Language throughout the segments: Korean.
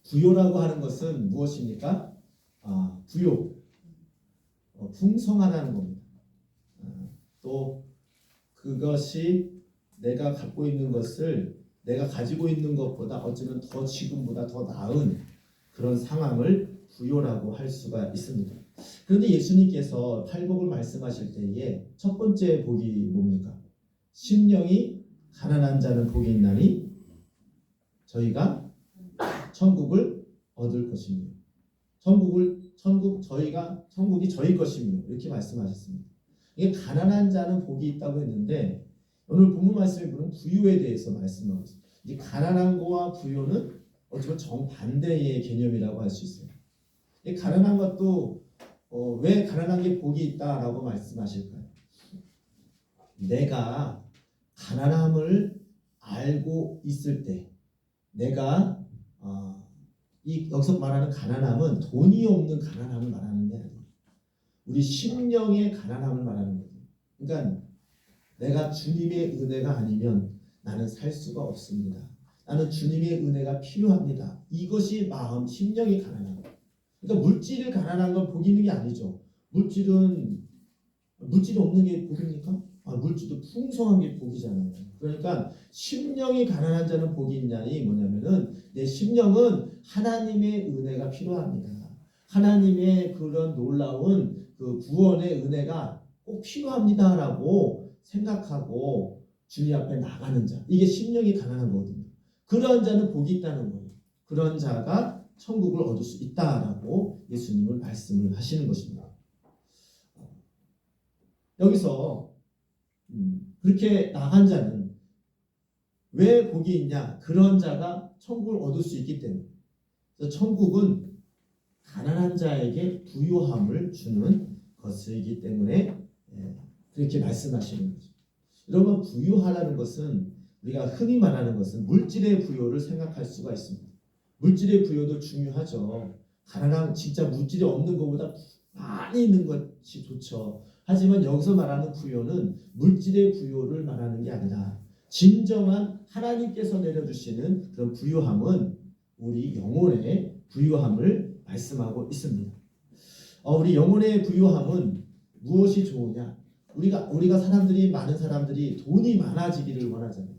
부요라고 하는 것은 무엇입니까? 부요, 풍성하다는 겁니다. 또 그것이 내가 갖고 있는 것을 내가 가지고 있는 것보다 어쩌면 더 지금보다 더 나은 그런 상황을 부요라고 할 수가 있습니다. 그런데 예수님께서 팔복을 말씀하실 때에 첫 번째 복이 뭡니까? 심령이 가난한 자는 복이 있나니 저희가 천국을 얻을 것이며 천국이 저희 것이며 이렇게 말씀하셨습니다. 이게 가난한 자는 복이 있다고 했는데 오늘 본문 말씀에 보면 부유에 대해서 말씀하고 있습니다. 이 가난한 거와 부유는 어쩌면 정반대의 개념이라고 할 수 있어요. 이 가난한 것도 왜 가난한 게 복이 있다라고 말씀하실까요? 내가 가난함을 알고 있을 때 내가 여기서 말하는 가난함은 돈이 없는 가난함을 말하는 게 아니에요. 우리 심령의 가난함을 말하는 거죠. 그러니까 내가 주님의 은혜가 아니면 나는 살 수가 없습니다. 나는 주님의 은혜가 필요합니다. 이것이 마음, 심령이 가난한 거예요. 그러니까 물질을 가난한 건 복이 있는 게 아니죠. 물질이 없는 게 복입니까? 물질도 풍성한 게 복이잖아요. 그러니까 심령이 가난한 자는 복이 있냐니 뭐냐면은 내 심령은 하나님의 은혜가 필요합니다. 하나님의 그런 놀라운 그 구원의 은혜가 꼭 필요합니다라고 생각하고 주님 앞에 나가는 자, 이게 심령이 가난한 거거든요. 그런 자는 복이 있다는 거예요. 그런 자가 천국을 얻을 수 있다라고 예수님은 말씀을 하시는 것입니다. 여기서 그렇게 나간 자는 왜 복이 있냐? 그런 자가 천국을 얻을 수 있기 때문에. 그래서 천국은 가난한 자에게 부유함을 주는 것이기 때문에 그렇게 말씀하시는 거죠. 여러분, 부유하라는 것은 우리가 흔히 말하는 것은 물질의 부유를 생각할 수가 있습니다. 물질의 부유도 중요하죠. 가난한 진짜 물질이 없는 것보다 많이 있는 것이 좋죠. 하지만 여기서 말하는 부유는 물질의 부유를 말하는 게 아니라 진정한 하나님께서 내려주시는 그런 부유함은 우리 영혼의 부유함을 말씀하고 있습니다. 우리 영혼의 부유함은 무엇이 좋으냐? 우리가 많은 사람들이 돈이 많아지기를 원하잖아요.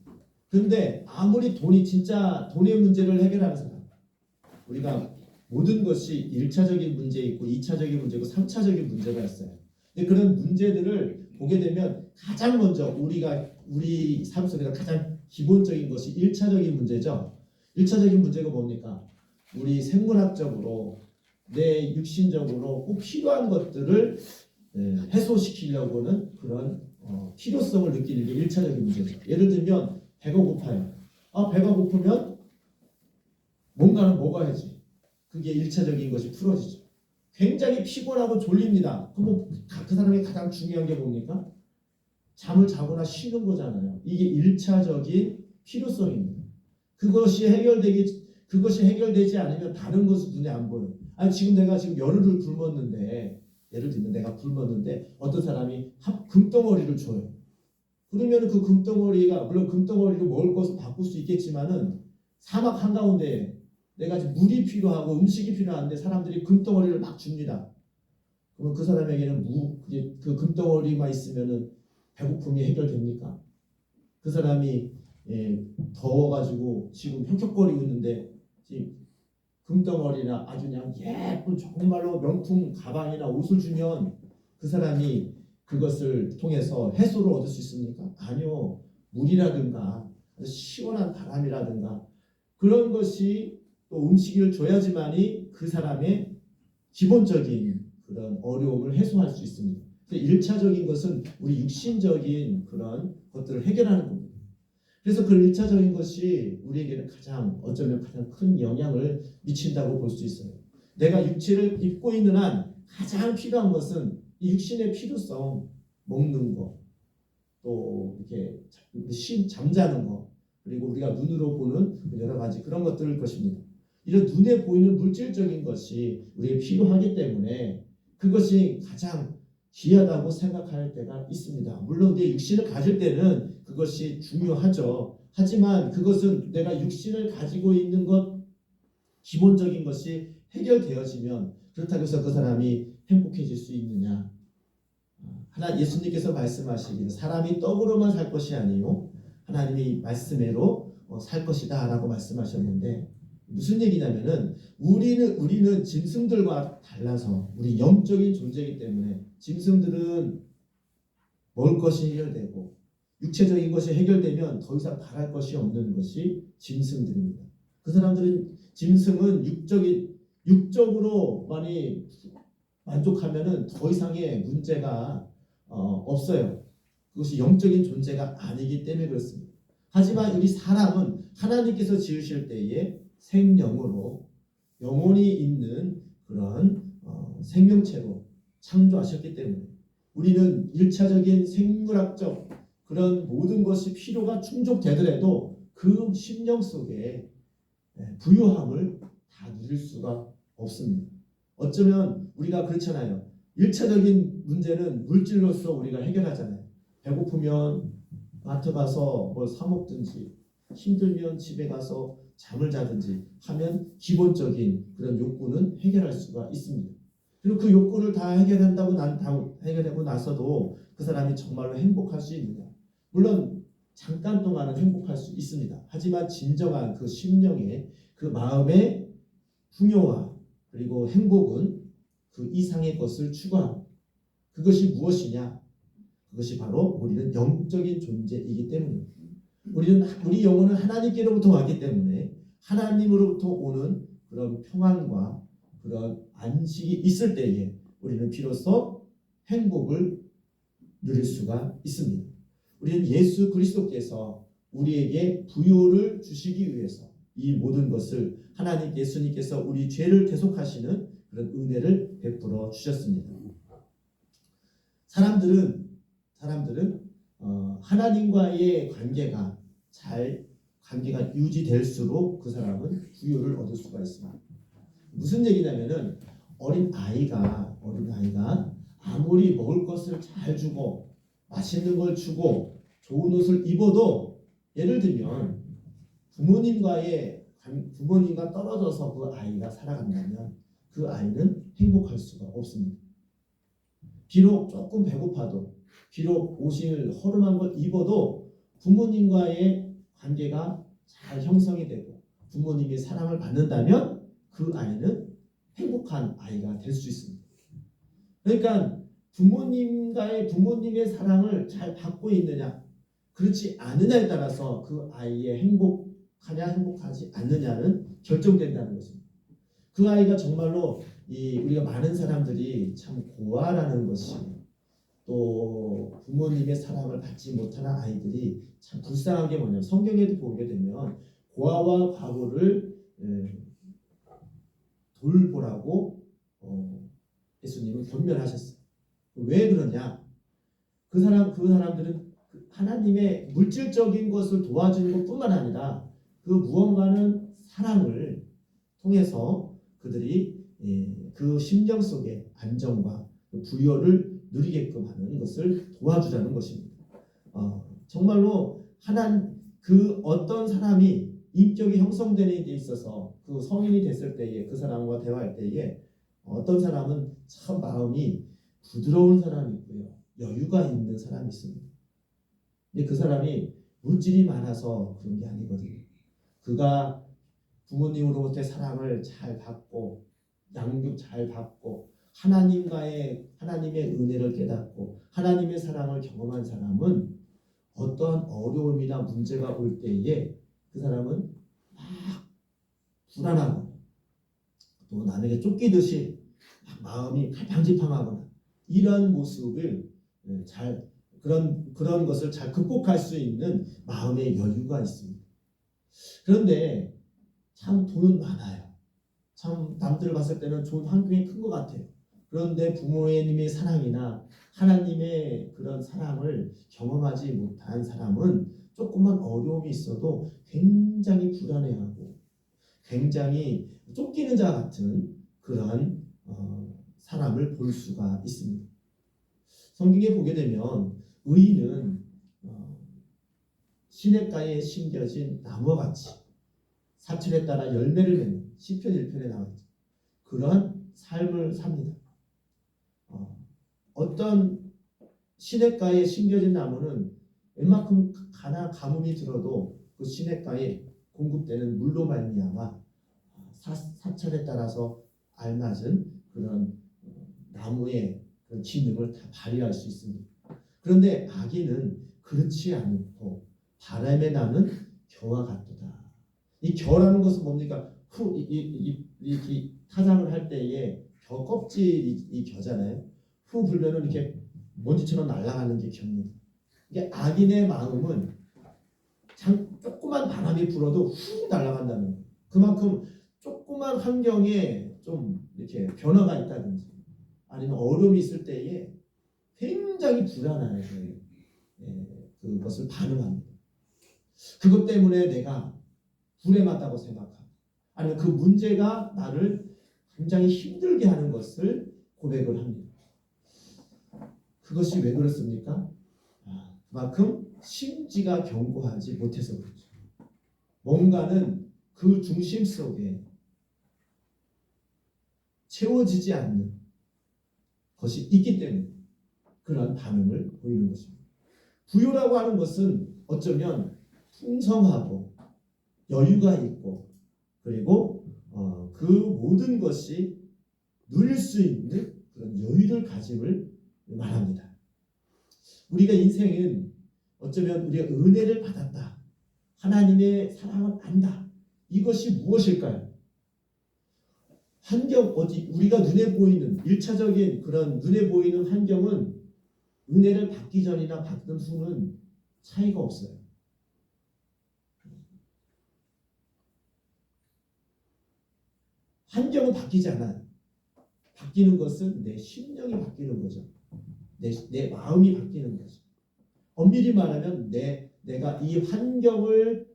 그런데 아무리 진짜 돈의 문제를 해결하는 사람, 우리가 모든 것이 1차적인 문제 있고 2차적인 문제고 3차적인 문제가 있어요. 근데 그런 문제들을 보게 되면 가장 먼저 우리 삶 속에서 가장 기본적인 것이 1차적인 문제죠. 1차적인 문제가 뭡니까? 우리 생물학적으로 내 육신적으로 꼭 필요한 것들을 해소시키려고는 그런 필요성을 느끼는 게 1차적인 문제죠. 예를 들면 배가 고파요. 배가 고프면 뭔가는 먹어야지. 그게 1차적인 것이 풀어지죠. 굉장히 피곤하고 졸립니다. 그럼 그 사람이 가장 중요한 게 뭡니까? 잠을 자거나 쉬는 거잖아요. 이게 1차적인 필요성입니다. 그것이 해결되지 않으면 다른 것은 눈에 안 보여요. 지금 내가 열흘을 굶었는데, 예를 들면 내가 굶었는데 어떤 사람이 금덩어리를 줘요. 그러면 그 금덩어리가 물론 금덩어리로 먹을 것을 바꿀 수 있겠지만은 사막 한가운데 내가 지금 물이 필요하고 음식이 필요한데 사람들이 금덩어리를 막 줍니다. 그러면 그 사람에게는 그 금덩어리만 있으면은 배고픔이 해결됩니까? 그 사람이 더워가지고 지금 혁혁거리고 있는데 지금 금덩어리나 아주 그냥 예쁜 정말로 명품 가방이나 옷을 주면 그 사람이 그것을 통해서 해소를 얻을 수 있습니까? 아니요. 물이라든가 시원한 바람이라든가 그런 것이 또 음식을 줘야지만이 그 사람의 기본적인 그런 어려움을 해소할 수 있습니다. 1차적인 것은 우리 육신적인 그런 것들을 해결하는 겁니다. 그래서 그 1차적인 것이 우리에게는 어쩌면 가장 큰 영향을 미친다고 볼 수 있어요. 내가 육체를 입고 있는 한 가장 필요한 것은 이 육신의 필요성, 먹는 거, 또 이렇게 잠자는 거, 그리고 우리가 눈으로 보는 여러 가지 그런 것들일 것입니다. 이런 눈에 보이는 물질적인 것이 우리에게 필요하기 때문에 그것이 가장 귀하다고 생각할 때가 있습니다. 물론 내 육신을 가질 때는 그것이 중요하죠. 하지만 그것은 내가 육신을 가지고 있는 것 기본적인 것이 해결되어지면 그렇다고 해서 그 사람이 행복해질 수 있느냐? 하나 예수님께서 말씀하시기를 사람이 떡으로만 살 것이 아니요 하나님의 말씀으로 살 것이다 라고 말씀하셨는데 무슨 얘기냐면은 우리는 짐승들과 달라서 우리 영적인 존재이기 때문에 짐승들은 먹을 것이 해결되고 육체적인 것이 해결되면 더 이상 바랄 것이 없는 것이 짐승들입니다. 그 사람들은 짐승은 육적으로 많이 만족하면은 더 이상의 문제가 없어요. 그것이 영적인 존재가 아니기 때문에 그렇습니다. 하지만 우리 사람은 하나님께서 지으실 때에 생명으로 영혼이 있는 그런 생명체로 창조하셨기 때문에 우리는 1차적인 생물학적 그런 모든 것이 필요가 충족되더라도 그 심령 속에 부유함을 다 누릴 수가 없습니다. 어쩌면 우리가 그렇잖아요. 1차적인 문제는 물질로서 우리가 해결하잖아요. 배고프면 마트 가서 뭘 사 먹든지 힘들면 집에 가서 잠을 자든지 하면 기본적인 그런 욕구는 해결할 수가 있습니다. 그리고 그 욕구를 다 해결하고 나서도 그 사람이 정말로 행복할 수 있느냐? 물론 잠깐 동안은 행복할 수 있습니다. 하지만 진정한 그 심령의 그 마음의 풍요와 그리고 행복은 그 이상의 것을 추구합니다. 그것이 무엇이냐? 그것이 바로 우리는 영적인 존재이기 때문입니다. 우리 영혼은 하나님께로부터 왔기 때문에 하나님으로부터 오는 그런 평안과 그런 안식이 있을 때에 우리는 비로소 행복을 누릴 수가 있습니다. 우리는 예수 그리스도께서 우리에게 부요를 주시기 위해서 이 모든 것을 하나님 예수님께서 우리 죄를 대속하시는 그런 은혜를 베풀어 주셨습니다. 사람들은 하나님과의 관계가 유지될수록 그 사람은 부요를 얻을 수가 있습니다. 무슨 얘기냐면은 어린 아이가 아무리 먹을 것을 잘 주고 맛있는 걸 주고 좋은 옷을 입어도 예를 들면 부모님과 떨어져서 그 아이가 살아간다면 그 아이는 행복할 수가 없습니다. 비록 조금 배고파도 비록 옷을 허름한 걸 입어도 부모님과의 관계가 잘 형성이 되고 부모님의 사랑을 받는다면 그 아이는 행복한 아이가 될 수 있습니다. 그러니까 부모님의 사랑을 잘 받고 있느냐 그렇지 않느냐에 따라서 그 아이의 행복하지 않느냐는 결정된다는 것입니다. 그 아이가 정말로 우리가 많은 사람들이 참 고아라는 것이 또 부모님의 사랑을 받지 못하는 아이들이 참 불쌍한 게 뭐냐면 성경에도 보게 되면 고아와 과부를 돌보라고 예수님은 권면하셨어요. 왜 그러냐? 그 사람들은 하나님의 물질적인 것을 도와주는 것뿐만 아니라 그 무언가는 사랑을 통해서 그들이 그 심령 속에 안정과 부여를 누리게끔 하는 것을 도와주자는 것입니다. 정말로 그 어떤 사람이 인격이 형성되는 데 있어서 그 성인이 됐을 때에 그 사람과 대화할 때에 어떤 사람은 참 마음이 부드러운 사람이 있고요. 여유가 있는 사람이 있습니다. 근데 그 사람이 물질이 많아서 그런 게 아니거든요. 그가 부모님으로부터의 사랑을 잘 받고 양육 잘 받고 하나님의 은혜를 깨닫고 하나님의 사랑을 경험한 사람은 어떠한 어려움이나 문제가 올 때에 그 사람은 막 불안하거나 또 남에게 쫓기듯이 막 마음이 갈팡질팡하거나 이런 모습을 그런 것을 잘 극복할 수 있는 마음의 여유가 있습니다. 그런데 참 돈은 많아요. 참 남들 봤을 때는 좋은 환경이 큰 것 같아요. 그런데 부모님의 사랑이나 하나님의 그런 사랑을 경험하지 못한 사람은 조금만 어려움이 있어도 굉장히 불안해하고 굉장히 쫓기는 자 같은 그런 사람을 볼 수가 있습니다. 성경에 보게 되면 의인은 시냇가에 심겨진 나무와 같이 사철에 따라 열매를 맺는 시편 1편에 나와 있죠. 그러한 삶을 삽니다. 어떤 시냇가에 심겨진 나무는 웬만큼 가뭄이 들어도 그 시냇가에 공급되는 물로 말미암아 사철에 따라서 알맞은 그런 나무의 그런 기능을 다 발휘할 수 있습니다. 그런데 악인은 그렇지 않고 바람에 나는 겨와 같도다. 이 겨라는 것은 뭡니까? 이 타작을 할 때에 겨 껍질이 이 겨잖아요. 후 불면은 이렇게 먼지처럼 날아가는 게 겹니다. 이게 악인의 마음은 조그만 바람이 불어도 훅 날아간다는 거예요. 그만큼 조그만 환경에 좀 이렇게 변화가 있다든지 아니면 어려움이 있을 때에 굉장히 불안해요. 그것을 반응합니다. 그것 때문에 내가 불행하다고 생각하고 아니면 그 문제가 나를 굉장히 힘들게 하는 것을 고백을 합니다. 그것이 왜 그렇습니까? 그만큼 심지가 견고하지 못해서 그렇죠. 뭔가는 그 중심 속에 채워지지 않는 것이 있기 때문에 그러한 반응을 보이는 것입니다. 부요라고 하는 것은 어쩌면 풍성하고 여유가 있고 그리고 그 모든 것이 누릴 수 있는 그런 여유를 가짐을 말합니다. 우리가 인생은 어쩌면 우리가 은혜를 받았다. 하나님의 사랑을 안다. 이것이 무엇일까요? 환경 우리가 눈에 보이는 1차적인 그런 눈에 보이는 환경은 은혜를 받기 전이나 받는 후는 차이가 없어요. 환경은 바뀌지 않아요. 바뀌는 것은 내 심령이 바뀌는 거죠. 내 마음이 바뀌는 거죠. 엄밀히 말하면 내가 이 환경을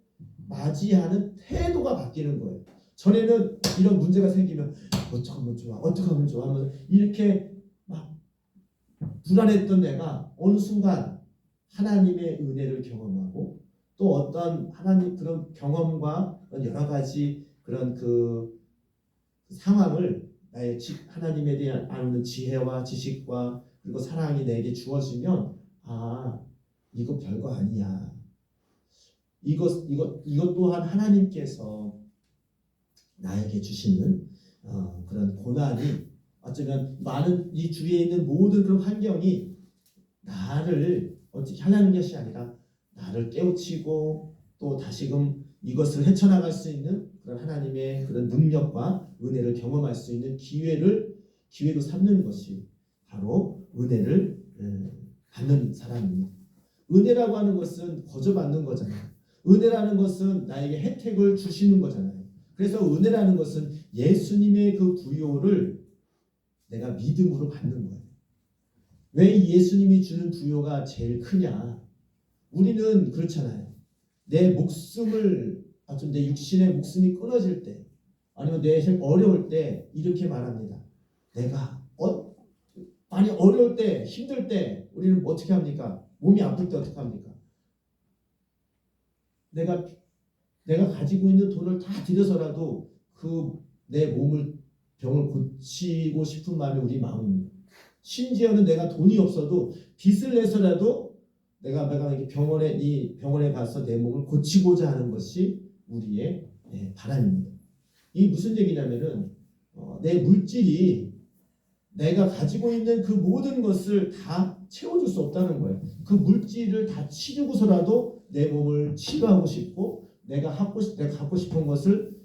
맞이하는 태도가 바뀌는 거예요. 전에는 이런 문제가 생기면 어떻게 하면 좋아, 어떻게 하면 좋아 하면서 이렇게 막 불안했던 내가 어느 순간 하나님의 은혜를 경험하고 또 어떤 하나님 그런 경험과 여러 가지 그런 그 상황을 나의 하나님에 대한 아는 지혜와 지식과 그리고 사랑이 내게 주어지면 이거 별거 아니야. 이것 또한 하나님께서 나에게 주시는 그런 고난이 어쩌면 많은 이 주위에 있는 모든 그런 환경이 나를 어떻게 하려는 것이 아니라 나를 깨우치고 또 다시금 이것을 헤쳐나갈 수 있는 그런 하나님의 그런 능력과 은혜를 경험할 수 있는 기회로 삼는 것이 바로 은혜를 받는 사람입니다. 은혜라고 하는 것은 거저받는 거잖아요. 은혜라는 것은 나에게 혜택을 주시는 거잖아요. 그래서 은혜라는 것은 예수님의 그 부요를 내가 믿음으로 받는 거예요. 왜 예수님이 주는 부요가 제일 크냐? 우리는 그렇잖아요. 내 목숨을 내 육신의 목숨이 끊어질 때 아니면 내 어려울 때 이렇게 말합니다. 내가 많이 어려울 때 힘들 때 우리는 어떻게 합니까? 몸이 아플 때 어떻게 합니까? 내가 가지고 있는 돈을 다 들여서라도 내 병을 고치고 싶은 마음이 우리 마음입니다. 심지어는 내가 돈이 없어도 빚을 내서라도 내가 병원에 가서 내 몸을 고치고자 하는 것이 우리의 바람입니다. 이게 무슨 얘기냐면은 내 물질이 내가 가지고 있는 그 모든 것을 다 채워줄 수 없다는 거예요. 그 물질을 다 치르고서라도 내 몸을 치료하고 싶고 내가 갖고 싶은 것을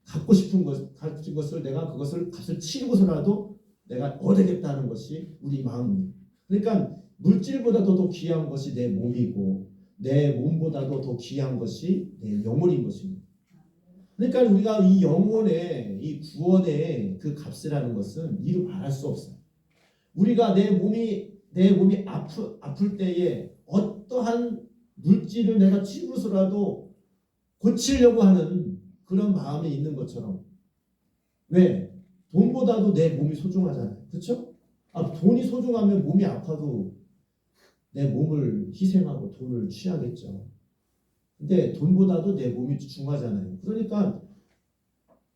가진 것을 내가 그것을 값을 치르고서라도 내가 얻어야겠다는 것이 우리 마음입니다. 그러니까 물질보다도 더 귀한 것이 내 몸이고 내 몸보다도 더 귀한 것이 내 영혼인 것입니다. 그러니까 우리가 이 영혼의 이 구원의 그 값이라는 것은 이루 말할 수 없어요. 우리가 내 몸이 아플 때에 어떠한 물질을 내가 치고서라도 고치려고 하는 그런 마음이 있는 것처럼 왜? 돈보다도 내 몸이 소중하잖아요. 그렇죠? 돈이 소중하면 몸이 아파도 내 몸을 희생하고 돈을 취하겠죠. 근데 돈보다도 내 몸이 중요하잖아요. 그러니까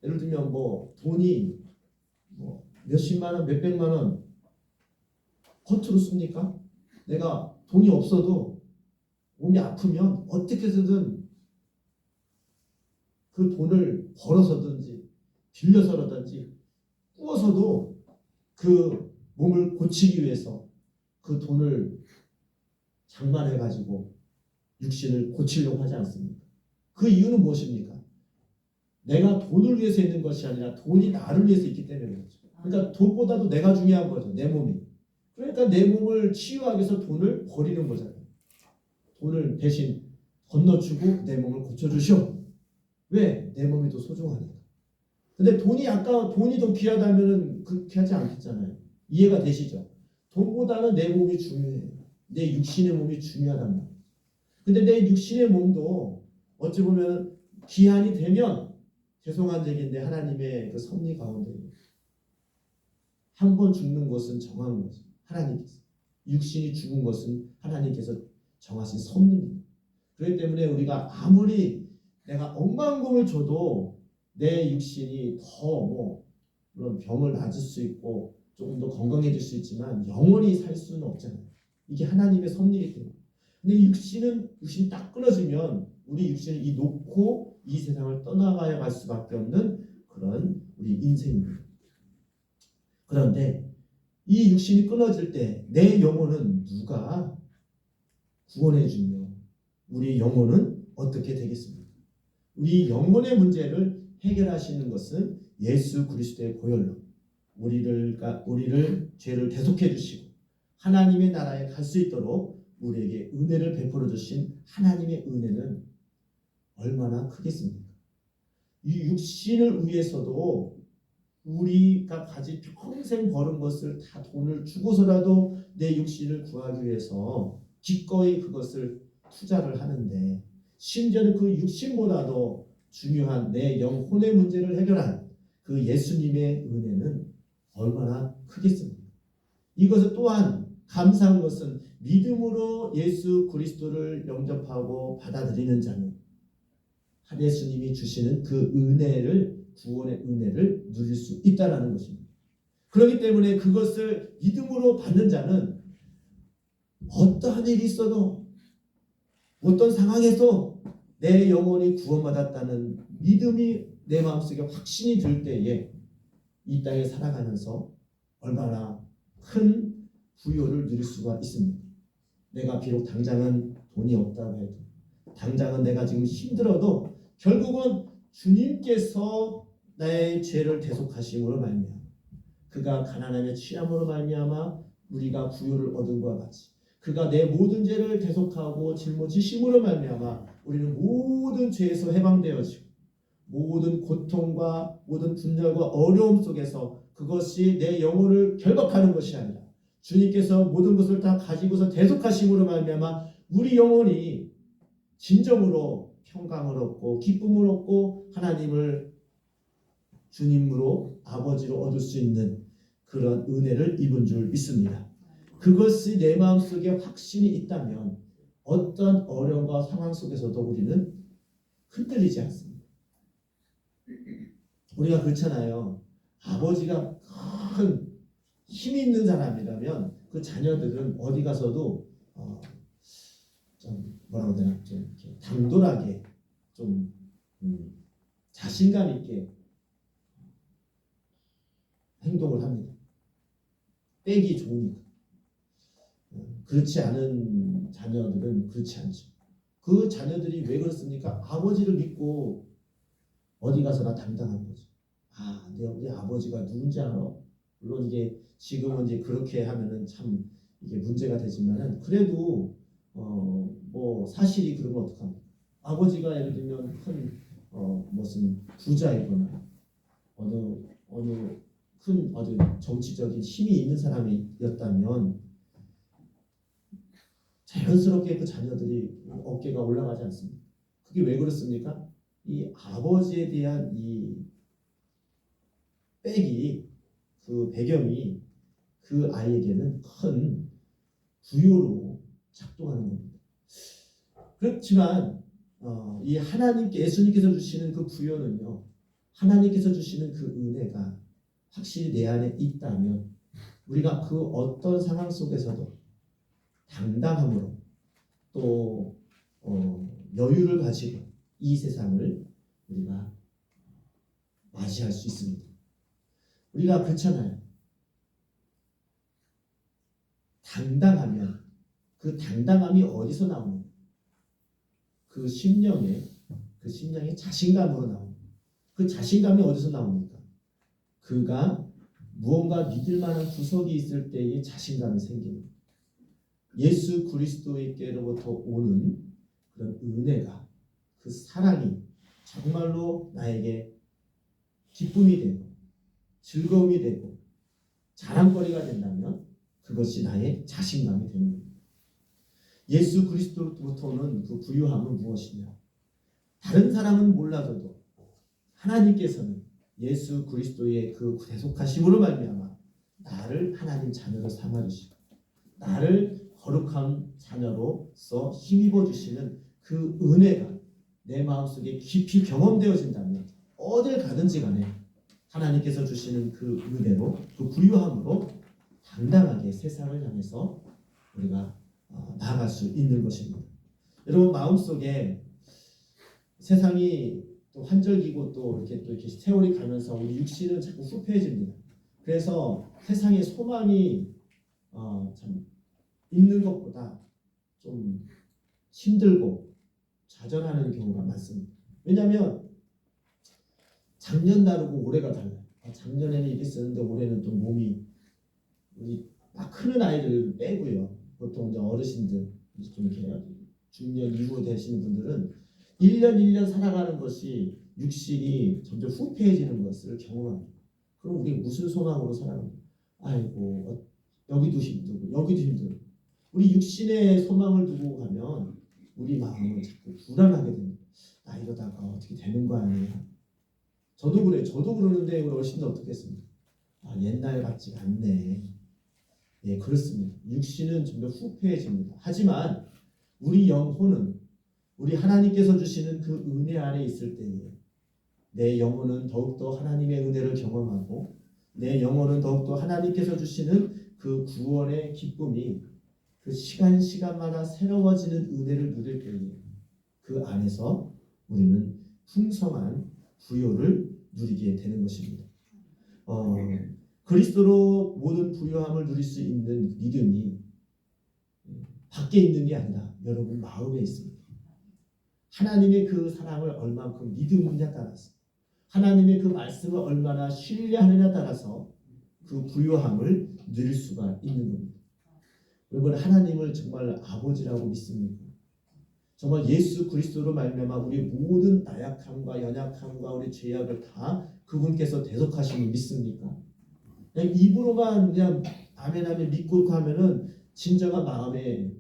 예를 들면 뭐 돈이 뭐 몇십만 원, 몇백만 원 겉으로 씁니까? 내가 돈이 없어도 몸이 아프면 어떻게 해서든 그 돈을 벌어서든지 빌려서라든지 꾸어서도 그 몸을 고치기 위해서 그 돈을 장만해 가지고 육신을 고치려고 하지 않습니까? 그 이유는 무엇입니까? 내가 돈을 위해서 있는 것이 아니라 돈이 나를 위해서 있기 때문에 그렇죠. 그러니까 돈보다도 내가 중요한 거죠. 내 몸이. 그러니까 내 몸을 치유하기 위해서 돈을 버리는 거잖아요. 돈을 대신 건너주고 내 몸을 고쳐주시오. 왜? 내 몸이 더 소중하니까. 근데 돈이 더 귀하다면은 그렇게 하지 않겠잖아요. 이해가 되시죠? 돈보다는 내 몸이 중요해요. 내 육신의 몸이 중요하단 말이에요. 근데 내 육신의 몸도 어찌 보면 기한이 되면 죄송한 얘기인데 하나님의 그 섭리 가운데 한 번 죽는 것은 정한 것은 하나님께서, 육신이 죽은 것은 하나님께서 정하신 섭리입니다. 그렇기 때문에 우리가 아무리 내가 억만 금을 줘도 내 육신이 더 물론 병을 낫을 수 있고 조금 더 건강해질 수 있지만 영원히 살 수는 없잖아요. 이게 하나님의 섭리이기 때문에. 근데 육신이 딱 끊어지면 우리 육신을 놓고 이 세상을 떠나가야 갈 수밖에 없는 그런 우리 인생입니다. 그런데 이 육신이 끊어질 때 내 영혼은 누가 구원해 주며 우리 영혼은 어떻게 되겠습니까? 우리 영혼의 문제를 해결하시는 것은 예수 그리스도의 보혈로 우리를 죄를 대속해 주시고 하나님의 나라에 갈 수 있도록 우리에게 은혜를 베풀어 주신 하나님의 은혜는 얼마나 크겠습니까? 이 육신을 위해서도 우리가 가진 평생 벌은 것을 다 돈을 주고서라도 내 육신을 구하기 위해서 기꺼이 그것을 투자를 하는데 심지어는 그 육신보다도 중요한 내 영혼의 문제를 해결한 그 예수님의 은혜는 얼마나 크겠습니까? 이것을 또한 감사한 것은 믿음으로 예수 그리스도를 영접하고 받아들이는 자는 예수님이 주시는 그 은혜를 구원의 은혜를 누릴 수 있다라는 것입니다. 그렇기 때문에 그것을 믿음으로 받는 자는 어떠한 일이 있어도 어떤 상황에서 내 영혼이 구원받았다는 믿음이 내 마음속에 확신이 들 때에 이 땅에 살아가면서 얼마나 큰 부요를 누릴 수가 있습니다. 내가 비록 당장은 돈이 없다고 해도 당장은 내가 지금 힘들어도 결국은 주님께서 나의 죄를 대속하심으로 말미암아 그가 가난함에 취함으로 말미암아 우리가 부요를 얻은 것과 같이 그가 내 모든 죄를 대속하고 짊어지심으로 말미암아 우리는 모든 죄에서 해방되어지고 모든 고통과 모든 분열과 어려움 속에서 그것이 내 영혼을 결박하는 것이 아니라 주님께서 모든 것을 다 가지고서 대속하심으로 말미암아 우리 영혼이 진정으로 평강을 얻고 기쁨을 얻고 하나님을 주님으로 아버지로 얻을 수 있는 그런 은혜를 입은 줄 믿습니다. 그것이 내 마음속에 확신이 있다면 어떤 어려움과 상황 속에서도 우리는 흔들리지 않습니다. 우리가 그렇잖아요. 아버지가 큰 힘이 있는 사람이라면 그 자녀들은 어디 가서도 좀 뭐라고 해야 되나 좀 이렇게 당돌하게 좀 자신감 있게 행동을 합니다. 빼기 좋으니까. 그렇지 않은 자녀들은 그렇지 않죠. 그 자녀들이 왜 그렇습니까? 아버지를 믿고 어디 가서나 당당한 거죠. 우리 아버지가 누군지 알아? 물론 이게 지금은 이제 그렇게 하면은 참 이게 문제가 되지만은 그래도 뭐 사실이 그러면 어떡합니까? 아버지가 예를 들면 큰 무슨 부자이거나 어느 큰 정치적인 힘이 있는 사람이었다면 자연스럽게 그 자녀들이 어깨가 올라가지 않습니다. 그게 왜 그렇습니까? 이 아버지에 대한 이 백이 그 배경이 그 아이에게는 큰 부요로 작동하는 겁니다. 그렇지만 이 하나님께 예수님께서 주시는 그 부요는요 하나님께서 주시는 그 은혜가 확실히 내 안에 있다면 우리가 그 어떤 상황 속에서도 당당함으로 또 여유를 가지고 이 세상을 우리가 맞이할 수 있습니다. 우리가 그렇잖아요. 당당하면 그 당당함이 어디서 나오는? 그 심령의 자신감으로 나옵니다. 그 자신감이 어디서 나옵니까? 그가 무언가 믿을 만한 구석이 있을 때에 자신감이 생깁니다. 예수 그리스도께로부터 오는 그런 은혜가, 그 사랑이 정말로 나에게 기쁨이 되고 즐거움이 되고 자랑거리가 된다면 그것이 나의 자신감이 되는 겁니다. 예수 그리스도로부터 오는 그 부유함은 무엇이냐? 다른 사람은 몰라도 하나님께서는 예수 그리스도의 그 대속하심으로 말미암아 나를 하나님 자녀로 삼아주시고 나를 거룩한 자녀로서 힘입어 주시는 그 은혜가 내 마음속에 깊이 경험되어진다면 어딜 가든지 간에 하나님께서 주시는 그 은혜로, 그 부유함으로 당당하게 세상을 향해서 우리가 나아갈 수 있는 것입니다. 여러분, 마음속에 세상이 또 한절기고 또 이렇게 세월이 가면서 우리 육신은 자꾸 후패해집니다. 그래서 세상에 소망이 참 있는 것보다 좀 힘들고 좌절하는 경우가 많습니다. 왜냐하면 작년 다르고 올해가 달라요. 작년에는 이랬었는데 올해는 또 몸이 우리 막 크는 아이들 빼고요. 보통 이제 어르신들 좀 이렇게 중년 이후 되시는 분들은 1년 1년 살아가는 것이 육신이 점점 후패해지는 것을 경험합니다. 그럼 우리 무슨 소망으로 살아갑니까? 아이고 여기도 힘들고 여기도 힘들고 우리 육신의 소망을 두고 가면 우리 마음은 자꾸 불안하게 됩니다. 나 이러다가 어떻게 되는 거 아니야? 저도 그래요. 저도 그러는데 우리 어르신들 어떻겠습니까? 옛날 같지가 않네. 예, 그렇습니다. 육신은 점점 후패해집니다. 하지만 우리 영혼은 우리 하나님께서 주시는 그 은혜 안에 있을 때에 내 영혼은 더욱더 하나님의 은혜를 경험하고 내 영혼은 더욱더 하나님께서 주시는 그 구원의 기쁨이 그 시간마다 새로워지는 은혜를 누릴 때에 그 안에서 우리는 풍성한 부요를 누리게 되는 것입니다. 그리스도로 모든 부요함을 누릴 수 있는 믿음이 밖에 있는 게 아니라 여러분 마음에 있습니다. 하나님의 그 사랑을 얼만큼 믿느냐에 따라서 하나님의 그 말씀을 얼마나 신뢰하느냐에 따라서 그 부요함을 누릴 수가 있는 겁니다. 여러분, 하나님을 정말 아버지라고 믿습니까? 정말 예수 그리스도로 말미암아 우리 모든 나약함과 연약함과 우리 죄악을 다 그분께서 대속하심을 믿습니까? 그냥 입으로만 그냥 아멘 아멘 믿고 하면은 진정한 마음에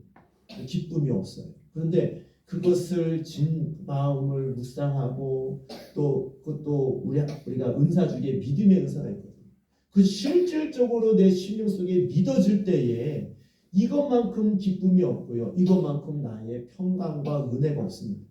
기쁨이 없어요. 그런데 그것을 진 마음을 묵상하고 또 그것도 우리가 은사 중에 믿음의 은사가 있거든요. 그 실질적으로 내 심령 속에 믿어질 때에 이것만큼 기쁨이 없고요. 이것만큼 나의 평강과 은혜가 없습니다.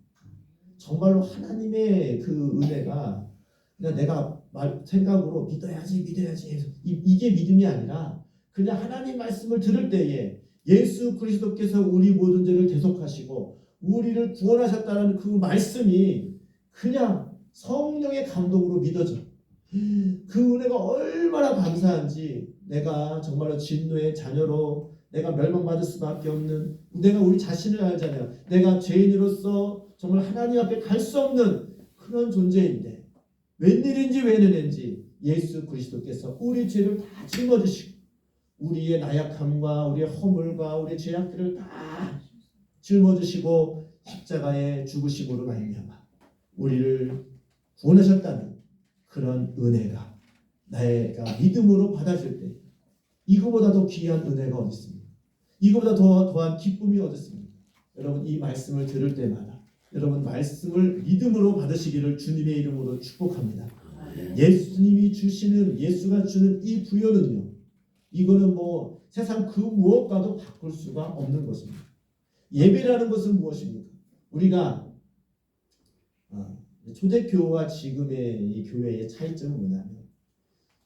정말로 하나님의 그 은혜가 그냥 내가 생각으로 믿어야지 해서 이게 믿음이 아니라 그냥 하나님 말씀을 들을 때에 예수 그리스도께서 우리 모든 죄를 대속하시고 우리를 구원하셨다는 그 말씀이 그냥 성령의 감동으로 믿어져. 그 은혜가 얼마나 감사한지 내가 정말로 진노의 자녀로 내가 멸망받을 수밖에 없는 내가 우리 자신을 알잖아요. 내가 죄인으로서 정말 하나님 앞에 갈 수 없는 그런 존재인데 웬일인지 웬은인지 예수 그리스도께서 우리 죄를 다 짊어지시고 우리의 나약함과 우리의 허물과 우리의 죄악들을 다 짊어지시고 십자가에 죽으심으로 말미암아 우리를 구원하셨다는 그런 은혜가 내가 믿음으로 받아줄 때 이거보다 더 귀한 은혜가 어디 있습니까? 이거보다 더한 기쁨이 어디 있습니까? 여러분, 이 말씀을 들을 때마다 여러분 말씀을 믿음으로 받으시기를 주님의 이름으로 축복합니다. 예수가 주는 이 부여는요, 이거는 뭐 세상 그 무엇과도 바꿀 수가 없는 것입니다. 예배라는 것은 무엇입니까? 우리가 초대교회와 지금의 이 교회의 차이점은 뭐냐면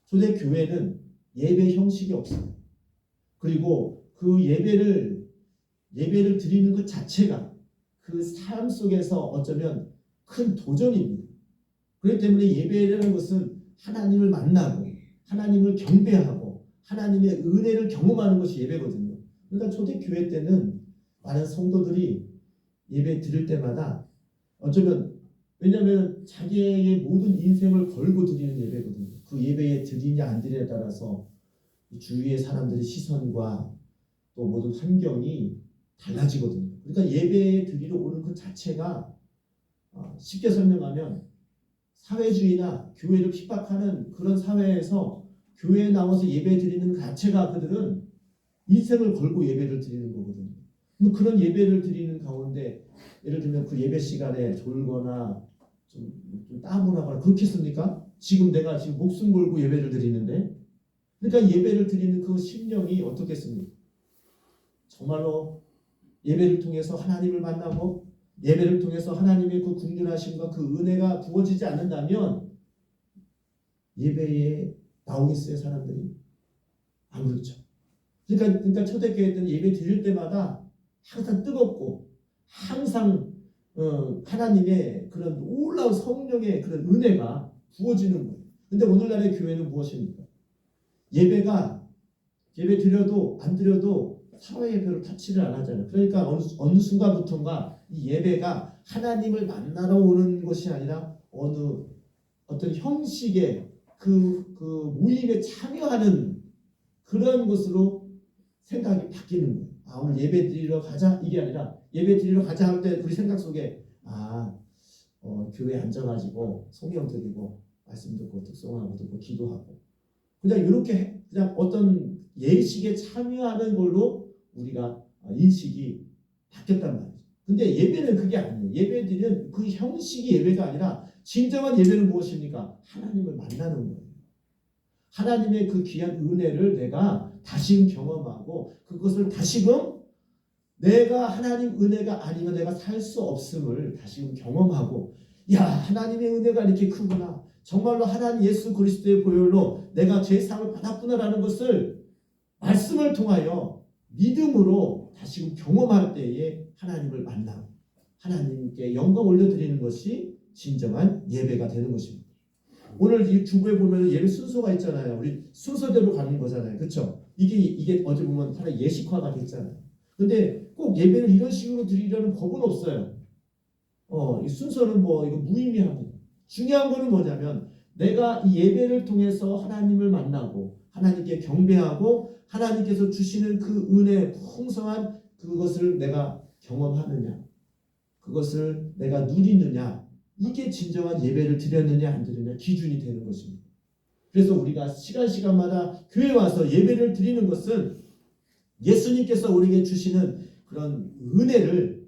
초대교회는 예배 형식이 없어요. 그리고 그 예배를 드리는 것 자체가 그 삶 속에서 어쩌면 큰 도전입니다. 그렇기 때문에 예배라는 것은 하나님을 만나고 하나님을 경배하고 하나님의 은혜를 경험하는 것이 예배거든요. 그러니까 초대교회 때는 많은 성도들이 예배 드릴 때마다 어쩌면 왜냐하면 자기의 모든 인생을 걸고 드리는 예배거든요. 그 예배에 드리냐 안 드리냐에 따라서 주위의 사람들의 시선과 또 모든 환경이 달라지거든요. 그러니까 예배에 드리러 오는 그 자체가 쉽게 설명하면 사회주의나 교회를 핍박하는 그런 사회에서 교회에 나와서 예배 드리는 그 자체가 그들은 인생을 걸고 예배를 드리는 거거든요. 그런 예배를 드리는 가운데 예를 들면 그 예배 시간에 졸거나 좀 땀을 나거나 그렇겠습니까? 내가 지금 목숨 걸고 예배를 드리는데 그러니까 예배를 드리는 그 심령이 어떻겠습니까? 정말로 예배를 통해서 하나님을 만나고 예배를 통해서 하나님의 그 긍휼하심과 그 은혜가 부어지지 않는다면 예배에 나오겠어요, 사람들이? 안 그렇죠. 그러니까 초대교회 때는 예배 드릴 때마다 항상 뜨겁고 항상 하나님의 그런 놀라운 성령의 그런 은혜가 부어지는 거예요. 근데 오늘날의 교회는 무엇입니까? 예배 드려도 안 드려도 사회에 별로 터치를 안 하잖아요. 그러니까 어느 순간부터인가 이 예배가 하나님을 만나러 오는 것이 아니라 어떤 형식의 그 모임에 참여하는 그런 것으로 생각이 바뀌는 거예요. 오늘 예배 드리러 가자 이게 아니라 예배 드리러 가자 할 때 우리 생각 속에 교회 앉아가지고 성경 드리고 말씀 듣고 특송하고 듣고 기도하고 그냥 이렇게 그냥 어떤 예식에 참여하는 걸로 우리가 인식이 바뀌었단 말이죠. 근데 예배는 그게 아니에요. 예배드리는 그 형식이 예배가 아니라 진정한 예배는 무엇입니까? 하나님을 만나는 거예요. 하나님의 그 귀한 은혜를 내가 다시금 경험하고 그것을 다시금 내가 하나님 은혜가 아니면 내가 살 수 없음을 다시금 경험하고 하나님의 은혜가 이렇게 크구나. 정말로 하나님 예수 그리스도의 보혈로 내가 죄사함을 받았구나라는 것을 말씀을 통하여 믿음으로 다시금 경험할 때에 하나님을 만나 하나님께 영광 올려드리는 것이 진정한 예배가 되는 것입니다. 오늘 이 주보에 보면 예배 순서가 있잖아요. 우리 순서대로 가는 거잖아요. 그렇죠? 이게 어찌 보면 하나의 예식화가 됐잖아요. 근데 꼭 예배를 이런 식으로 드리려는 법은 없어요. 이 순서는 이거 무의미합니다. 중요한 거는 뭐냐면 내가 이 예배를 통해서 하나님을 만나고 하나님께 경배하고 하나님께서 주시는 그 은혜 풍성한 그것을 내가 경험하느냐 그것을 내가 누리느냐 이게 진정한 예배를 드렸느냐 안 드렸느냐 기준이 되는 것입니다. 그래서 우리가 시간마다 교회에 와서 예배를 드리는 것은 예수님께서 우리에게 주시는 그런 은혜를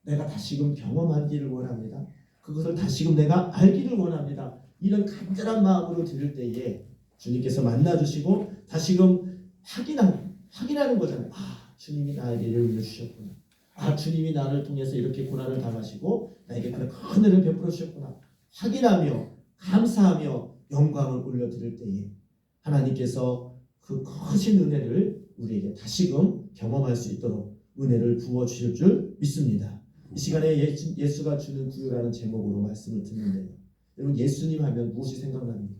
내가 다시금 경험하기를 원합니다. 그것을 다시금 내가 알기를 원합니다. 이런 간절한 마음으로 드릴 때에 주님께서 만나주시고 다시금 확인하는 거잖아요. 주님이 나에게 은혜를 주셨구나. 주님이 나를 통해서 이렇게 고난을 당하시고 나에게 그런 큰 은혜를 베풀어 주셨구나. 확인하며 감사하며 영광을 올려드릴 때에 하나님께서 그 크신 은혜를 우리에게 다시금 경험할 수 있도록 은혜를 부어주실 줄 믿습니다. 이 시간에 예수가 주는 구유라는 제목으로 말씀을 듣는데요. 여러분 예수님 하면 무엇이 생각납니까?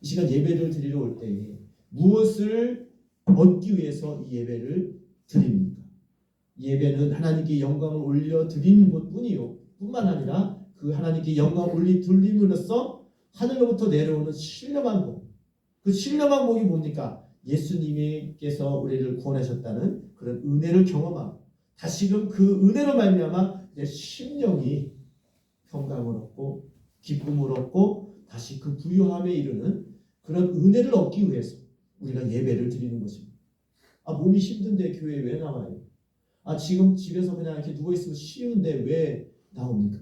이 시간 예배를 드리러 올 때에 무엇을 얻기 위해서 이 예배를 드립니까? 예배는 하나님께 영광을 올려드리는 것뿐이요 뿐만 아니라 그 하나님께 영광을 올려드림으로써 하늘로부터 내려오는 신령한 복. 그 신령한 복이 뭡니까? 예수님께서 우리를 구원하셨다는 그런 은혜를 경험하고 다시금 그 은혜로 말미암아 내 심령이 평강을 얻고 기쁨을 얻고 다시 그 부유함에 이르는 그런 은혜를 얻기 위해서 우리가 예배를 드리는 것입니다. 몸이 힘든데 교회에 왜 나와요? 지금 집에서 그냥 이렇게 누워있으면 쉬운데 왜 나옵니까?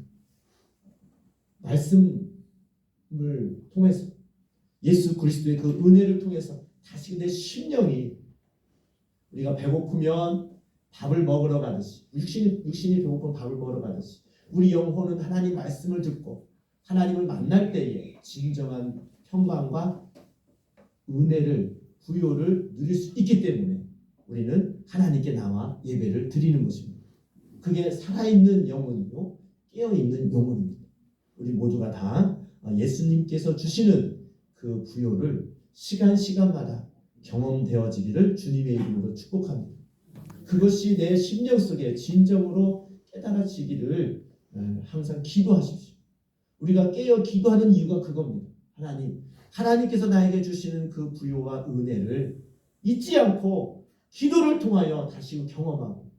말씀을 통해서 예수 그리스도의 그 은혜를 통해서 다시 내 심령이 우리가 배고프면 밥을 먹으러 가듯이 육신이 배고프면 밥을 먹으러 가듯이 우리 영혼은 하나님 말씀을 듣고 하나님을 만날 때에 진정한 평강과 은혜를 부요를 누릴 수 있기 때문에 우리는 하나님께 나와 예배를 드리는 것입니다. 그게 살아있는 영혼이고 깨어있는 영혼입니다. 우리 모두가 다 예수님께서 주시는 그 부요를 시간마다 경험되어지기를 주님의 이름으로 축복합니다. 그것이 내 심령 속에 진정으로 깨달아지기를 항상 기도하십시오. 우리가 깨어 기도하는 이유가 그겁니다. 하나님께서 나에게 주시는 그 부요와 은혜를 잊지 않고 기도를 통하여 다시 경험하고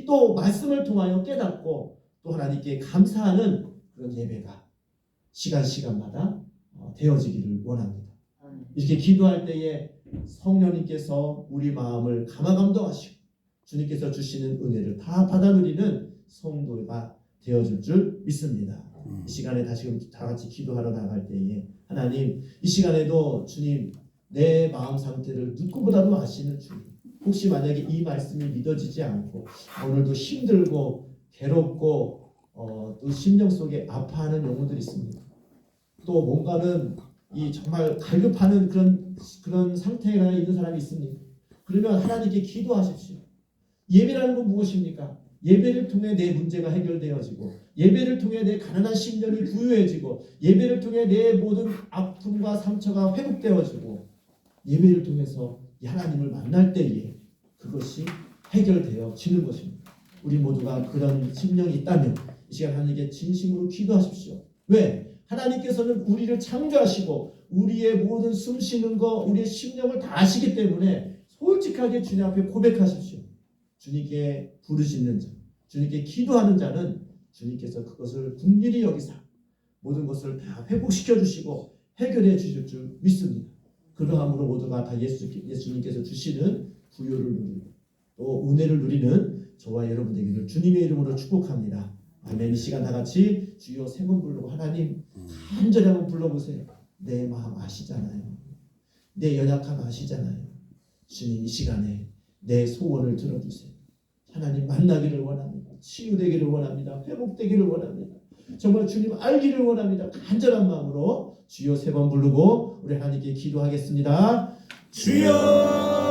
또 말씀을 통하여 깨닫고 또 하나님께 감사하는 그런 예배가 시간마다 되어지기를 원합니다. 이렇게 기도할 때에 성령님께서 우리 마음을 감화감동하시고 주님께서 주시는 은혜를 다 받아 누리는 성도가 되어줄 줄 믿습니다. 이 시간에 다시금 다 같이 기도하러 나갈 때에 하나님, 이 시간에도 주님 내 마음 상태를 누구보다도 아시는 주님, 혹시 만약에 이 말씀이 믿어지지 않고 오늘도 힘들고 괴롭고 또 심령 속에 아파하는 영혼들이 있습니다. 또 뭔가는 이 정말 갈급하는 그런 상태에 있는 사람이 있습니다. 그러면 하나님께 기도하십시오. 예배라는 건 무엇입니까? 예배를 통해 내 문제가 해결되어지고 예배를 통해 내 가난한 심령이 부유해지고 예배를 통해 내 모든 아픔과 상처가 회복되어지고 예배를 통해서 하나님을 만날 때에 그것이 해결되어지는 것입니다. 우리 모두가 그런 심령이 있다면 이 시간 하나님께 진심으로 기도하십시오. 왜? 하나님께서는 우리를 창조하시고 우리의 모든 숨쉬는 거 우리의 심령을 다 아시기 때문에 솔직하게 주님 앞에 고백하십시오. 주님께 부르짖는 자, 주님께 기도하는 자는 주님께서 그것을 긍휼히 여기사 모든 것을 다 회복시켜 주시고 해결해 주실 줄 믿습니다. 그러함으로 모두가 다 예수님께서 주시는 부요를 누리고 또 은혜를 누리는 저와 여러분 되기를 주님의 이름으로 축복합니다. 아멘. 이 시간 다 같이 주여 세 번 부르고 하나님 간절히 한번 불러보세요. 내 마음 아시잖아요. 내 연약함 아시잖아요. 주님 이 시간에 내 소원을 들어주세요. 하나님 만나기를 원합니다. 치유되기를 원합니다. 회복되기를 원합니다. 정말 주님 알기를 원합니다. 간절한 마음으로 주여 세 번 부르고 우리 하나님께 기도하겠습니다. 주여